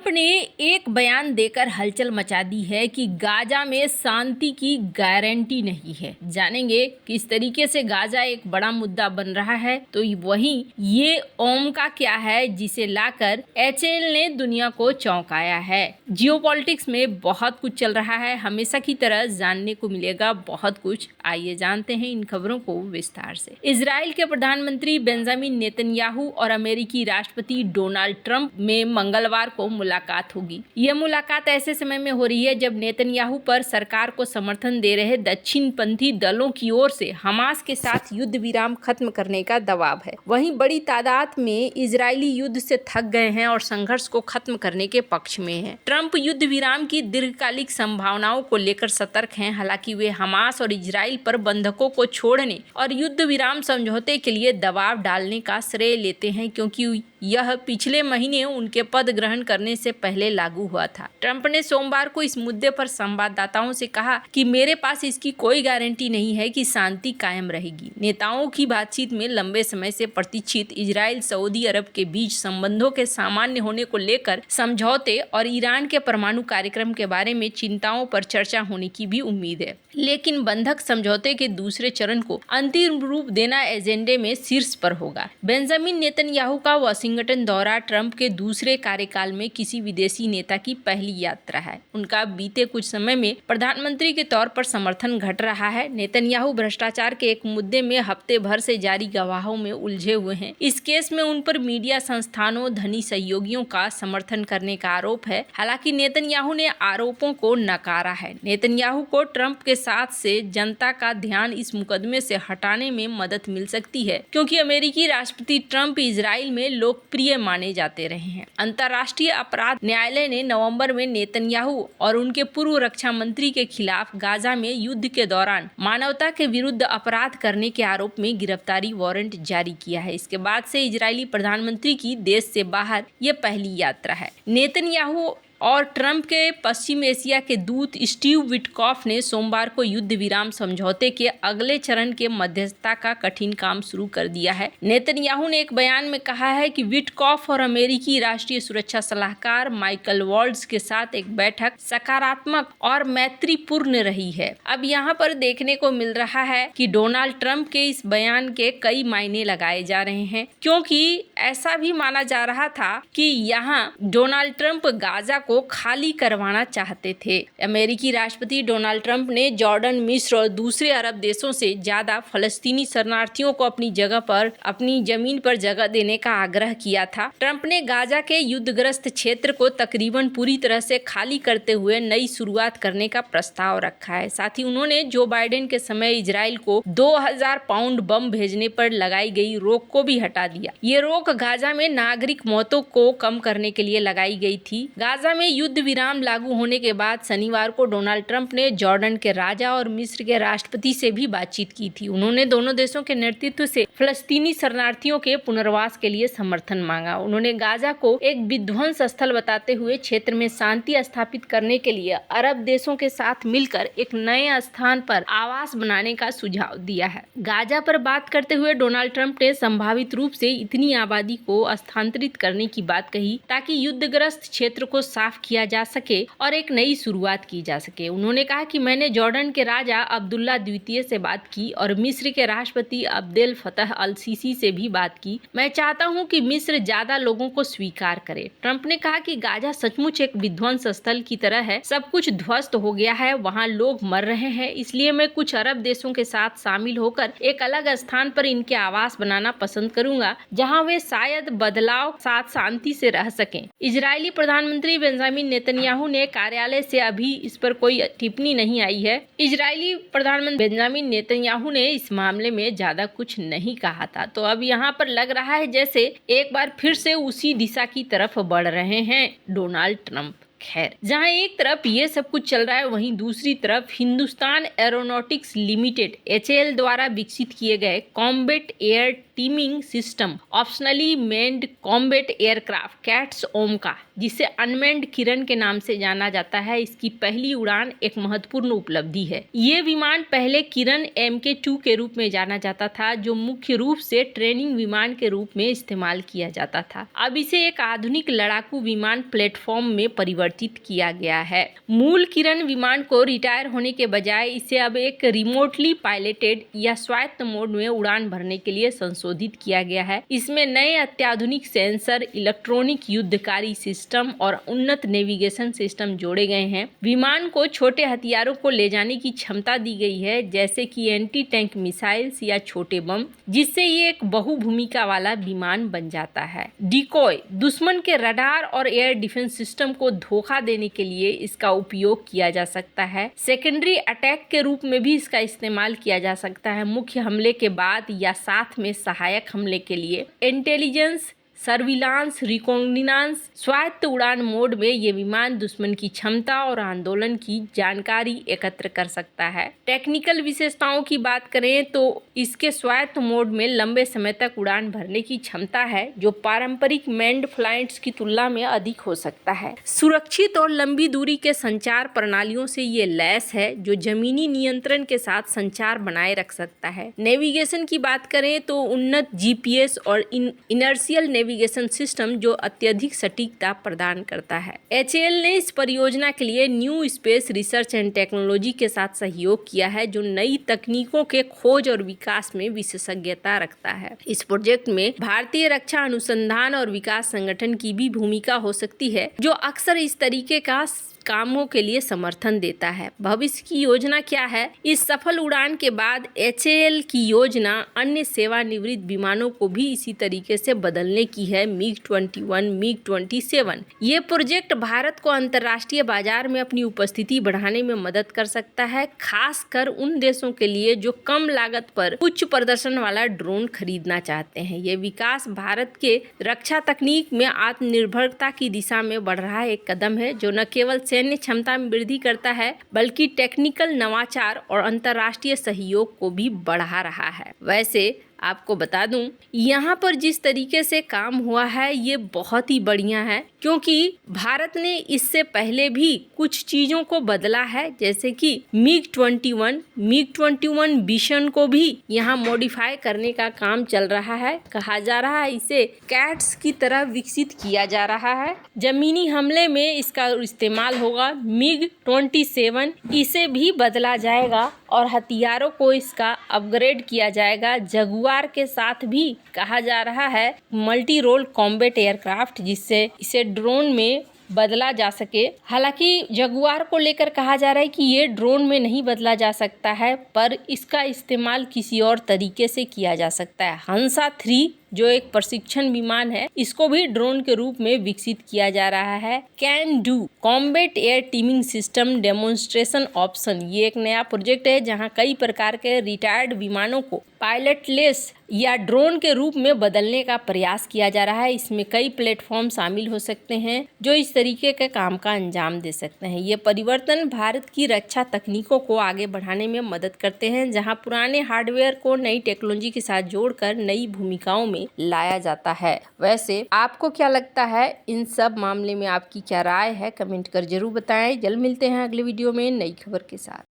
ने एक बयान देकर हलचल मचा दी है कि गाजा में शांति की गारंटी नहीं है। जानेंगे किस तरीके से गाजा एक बड़ा मुद्दा बन रहा है, तो वहीं ये ओम का क्या है जिसे लाकर एचएल ने दुनिया को चौंकाया है। जियोपॉलिटिक्स में बहुत कुछ चल रहा है, हमेशा की तरह जानने को मिलेगा बहुत कुछ। आइए जानते हैं इन खबरों को विस्तार से। इजराइल के प्रधानमंत्री बेंजामिन नेतन्याहू और अमेरिकी राष्ट्रपति डोनाल्ड ट्रंप में मंगलवार को मुलाकात होगी। यह मुलाकात ऐसे समय में हो रही है जब नेतन्याहू पर सरकार को समर्थन दे रहे दक्षिणपंथी दलों की ओर से हमास के साथ युद्ध विराम खत्म करने का दबाव है। वहीं बड़ी तादाद में इजरायली युद्ध से थक गए हैं और संघर्ष को खत्म करने के पक्ष में हैं। ट्रंप युद्ध विराम की दीर्घकालिक संभावनाओं को लेकर सतर्क हैं। हालांकि वे हमास और इजराइल पर बंधकों को छोड़ने और युद्ध विराम समझौते के लिए दबाव डालने का श्रेय लेते हैं, क्योंकि यह पिछले महीने उनके पद ग्रहण करने से पहले लागू हुआ था। ट्रंप ने सोमवार को इस मुद्दे पर संवाददाताओं से कहा कि मेरे पास इसकी कोई गारंटी नहीं है कि शांति कायम रहेगी। नेताओं की बातचीत में लंबे समय से प्रतीक्षित इजराइल सऊदी अरब के बीच संबंधों के सामान्य होने को लेकर समझौते और ईरान के परमाणु कार्यक्रम के बारे में चिंताओं पर चर्चा होने की भी उम्मीद है। लेकिन बंधक समझौते के दूसरे चरण को अंतिम रूप देना एजेंडे में शीर्ष पर होगा। बेंजामिन नेतन्याहू का वाशिंगटन दौरा ट्रंप के दूसरे कार्यकाल में किसी विदेशी नेता की पहली यात्रा है। उनका बीते कुछ समय में प्रधानमंत्री के तौर पर समर्थन घट रहा है। नेतन्याहू भ्रष्टाचार के एक मुद्दे में हफ्ते भर से जारी गवाहों में उलझे हुए हैं। इस केस में उन पर मीडिया संस्थानों, धनी सहयोगियों का समर्थन करने का आरोप है। हालांकि नेतन्याहू ने आरोपों को नकारा है। नेतन्याहू को ट्रंप के साथ से जनता का ध्यान इस मुकदमे से हटाने में मदद मिल सकती है, क्योंकि अमेरिकी राष्ट्रपति ट्रंप इजराइल में लोकप्रिय माने जाते रहे हैं। अंतर्राष्ट्रीय अपराध न्यायालय ने नवंबर में नेतन्याहू और उनके पूर्व रक्षा मंत्री के खिलाफ गाजा में युद्ध के दौरान मानवता के विरुद्ध अपराध करने के आरोप में गिरफ्तारी वारंट जारी किया है। इसके बाद से इजरायली प्रधानमंत्री की देश से बाहर ये पहली यात्रा है। नेतन्याहू और ट्रंप के पश्चिम एशिया के दूत स्टीव विटकॉफ ने सोमवार को युद्ध विराम समझौते के अगले चरण के मध्यस्थता का कठिन काम शुरू कर दिया है। नेतन्याहू ने एक बयान में कहा है कि विटकॉफ और अमेरिकी राष्ट्रीय सुरक्षा सलाहकार माइकल वॉल्ट्ज के साथ एक बैठक सकारात्मक और मैत्रीपूर्ण रही है। अब यहाँ पर देखने को मिल रहा है कि डोनाल्ड ट्रंप के इस बयान के कई मायने लगाए जा रहे हैं, क्योंकि ऐसा भी माना जा रहा था कि यहाँ डोनाल्ड ट्रंप गाजा को खाली करवाना चाहते थे। अमेरिकी राष्ट्रपति डोनाल्ड ट्रंप ने जॉर्डन, मिस्र और दूसरे अरब देशों से ज्यादा फलस्तीनी शरणार्थियों को अपनी जगह पर, अपनी जमीन पर जगह देने का आग्रह किया था। ट्रंप ने गाजा के युद्धग्रस्त क्षेत्र को तकरीबन पूरी तरह से खाली करते हुए नई शुरुआत करने का प्रस्ताव रखा है। साथ ही उन्होंने जो बाइडेन के समय इजराइल को 2000 पाउंड बम भेजने पर लगाई गई रोक को भी हटा दिया। ये रोक गाजा में नागरिक मौतों को कम करने के लिए लगाई गई थी। गाजा में युद्ध विराम लागू होने के बाद शनिवार को डोनाल्ड ट्रंप ने जॉर्डन के राजा और मिस्र के राष्ट्रपति से भी बातचीत की थी। उन्होंने दोनों देशों के नेतृत्व से फलस्तीनी शरणार्थियों के पुनर्वास के लिए समर्थन मांगा। उन्होंने गाजा को एक विध्वंस स्थल बताते हुए क्षेत्र में शांति स्थापित करने के लिए अरब देशों के साथ मिलकर एक नए स्थान पर आवास बनाने का सुझाव दिया है। गाजा पर बात करते हुए डोनाल्ड ट्रंप ने संभावित रूप से इतनी आबादी को स्थानांतरित करने की बात कही ताकि युद्धग्रस्त क्षेत्र को साफ किया जा सके और एक नई शुरुआत की जा सके। उन्होंने कहा कि मैंने जॉर्डन के राजा अब्दुल्ला द्वितीय से बात की और मिस्र के राष्ट्रपति अब्देल फतह अल सीसी से भी बात की। मैं चाहता हूं कि मिस्र ज्यादा लोगों को स्वीकार करे। ट्रंप ने कहा कि गाजा सचमुच एक विध्वंस स्थल की तरह है, सब कुछ ध्वस्त हो गया है, वहां लोग मर रहे हैं, इसलिए मैं कुछ अरब देशों के साथ शामिल होकर एक अलग स्थान पर इनके आवास बनाना पसंद करूंगा, जहां वे शायद बदलाव साथ शांति से रह सकें। इजरायली प्रधानमंत्री बेंजामिन नेतन्याहू ने कार्यालय से अभी इस पर कोई टिप्पणी नहीं आई है। इजरायली प्रधानमंत्री बेंजामिन नेतन्याहू ने इस मामले में ज्यादा कुछ नहीं कहा था। तो अब यहाँ पर लग रहा है जैसे एक बार फिर से उसी दिशा की तरफ बढ़ रहे हैं डोनाल्ड ट्रंप। खैर, जहां एक तरफ ये सब कुछ चल रहा है, वहीं दूसरी तरफ हिंदुस्तान एरोनॉटिक्स लिमिटेड HAL द्वारा विकसित किए गए combat air teaming system optionally manned combat aircraft cats ओमका, जिसे अनमेन्ड किरण के नाम से जाना जाता है, इसकी पहली उड़ान एक महत्वपूर्ण उपलब्धि है। ये विमान पहले किरण MK2 के रूप में जाना जाता था, जो मुख्य रूप से ट्रेनिंग विमान के रूप में इस्तेमाल किया जाता था। अब इसे एक आधुनिक लड़ाकू विमान प्लेटफॉर्म में परिवर्तित किया गया है। मूल किरण विमान को रिटायर होने के बजाय इसे अब एक रिमोटली पायलटेड या स्वायत्त मोड में उड़ान भरने के लिए संशोधित किया गया है। इसमें नए अत्याधुनिक सेंसर, इलेक्ट्रॉनिक युद्धकारी सिस्टम और उन्नत नेविगेशन सिस्टम जोड़े गए हैं। विमान को छोटे हथियारों को ले जाने की क्षमता दी गई है, जैसे कि एंटी टैंक मिसाइल्स या छोटे बम, जिससे ये एक बहुभूमिका वाला विमान बन जाता है। डिकॉय, दुश्मन के रडार और एयर डिफेंस सिस्टम को धोखा देने के लिए इसका उपयोग किया जा सकता है। सेकेंडरी अटैक के रूप में भी इसका इस्तेमाल किया जा सकता है, मुख्य हमले के बाद या साथ में सहायक हमले के लिए। इंटेलिजेंस, सर्विलांस, रिकॉग्निनांस, स्वायत्त उड़ान मोड में ये विमान दुश्मन की क्षमता और आंदोलन की जानकारी एकत्र कर सकता है। टेक्निकल विशेषताओं की बात करें तो इसके स्वायत्त मोड में लंबे समय तक उड़ान भरने की क्षमता है, जो पारंपरिक मैन्ड फ्लाइट्स की तुलना में अधिक हो सकता है। सुरक्षित और लंबी दूरी के संचार प्रणालियों से ये लैस है, जो जमीनी नियंत्रण के साथ संचार बनाए रख सकता है। नेविगेशन की बात करें तो उन्नत GPS और इनर्शियल नेविगेशन सिस्टम, जो अत्यधिक सटीकता प्रदान करता है। HAL ने इस परियोजना के लिए new space research and technology के साथ सहयोग किया है, जो नई तकनीकों के खोज और विकास में विशेषज्ञता रखता है। इस प्रोजेक्ट में भारतीय रक्षा अनुसंधान और विकास संगठन की भी भूमिका हो सकती है, जो अक्सर इस तरीके का कामों के लिए समर्थन देता है। भविष्य की योजना क्या है? इस सफल उड़ान के बाद HAL की योजना अन्य सेवानिवृत्त विमानों को भी इसी तरीके से बदलने की है। MiG-21, MiG-27। ये प्रोजेक्ट भारत को अंतर्राष्ट्रीय बाजार में अपनी उपस्थिति बढ़ाने में मदद कर सकता है, खासकर उन देशों के लिए जो कम लागत पर उच्च प्रदर्शन वाला ड्रोन खरीदना चाहते हैं। ये विकास भारत के रक्षा तकनीक में आत्मनिर्भरता की दिशा में बढ़ रहा एक कदम है, जो न केवल सैन्य क्षमता में वृद्धि करता है, बल्कि टेक्निकल नवाचार और अंतर्राष्ट्रीय सहयोग को भी बढ़ा रहा है। वैसे आपको बता दूं, यहाँ पर जिस तरीके से काम हुआ है ये बहुत ही बढ़िया है, क्योंकि भारत ने इससे पहले भी कुछ चीज़ों को बदला है, जैसे कि MiG-21 विशन को भी यहाँ मॉडिफाई करने का काम चल रहा है। कहा जा रहा है इसे कैट्स की तरह विकसित किया जा रहा है। जमीनी हमले में इसका इस्तेमाल होगा। MiG-27 इसे भी बदला जाएगा और हथियारों को इसका अपग्रेड किया जाएगा। जगुआर के साथ भी कहा जा रहा है मल्टी रोल कॉम्बैट एयरक्राफ्ट, जिससे इसे ड्रोन में बदला जा सके। हालांकि जगुआर को लेकर कहा जा रहा है कि ये ड्रोन में नहीं बदला जा सकता है, पर इसका इस्तेमाल किसी और तरीके से किया जा सकता है। हंसा 3 जो एक प्रशिक्षण विमान है, इसको भी ड्रोन के रूप में विकसित किया जा रहा है। Can do combat air teaming system demonstration option, ये एक नया प्रोजेक्ट है जहां कई प्रकार के रिटायर्ड विमानों को पायलटलेस या ड्रोन के रूप में बदलने का प्रयास किया जा रहा है। इसमें कई प्लेटफॉर्म शामिल हो सकते हैं जो इस तरीके के काम का अंजाम दे सकते हैं। ये परिवर्तन भारत की रक्षा तकनीकों को आगे बढ़ाने में मदद करते हैं, जहां पुराने हार्डवेयर को नई टेक्नोलॉजी के साथ जोड़कर नई भूमिकाओं में लाया जाता है। वैसे आपको क्या लगता है इन सब मामले में, आपकी क्या राय है? कमेंट कर जरूर बताएं। जल्द मिलते हैं अगले वीडियो में नई खबर के साथ।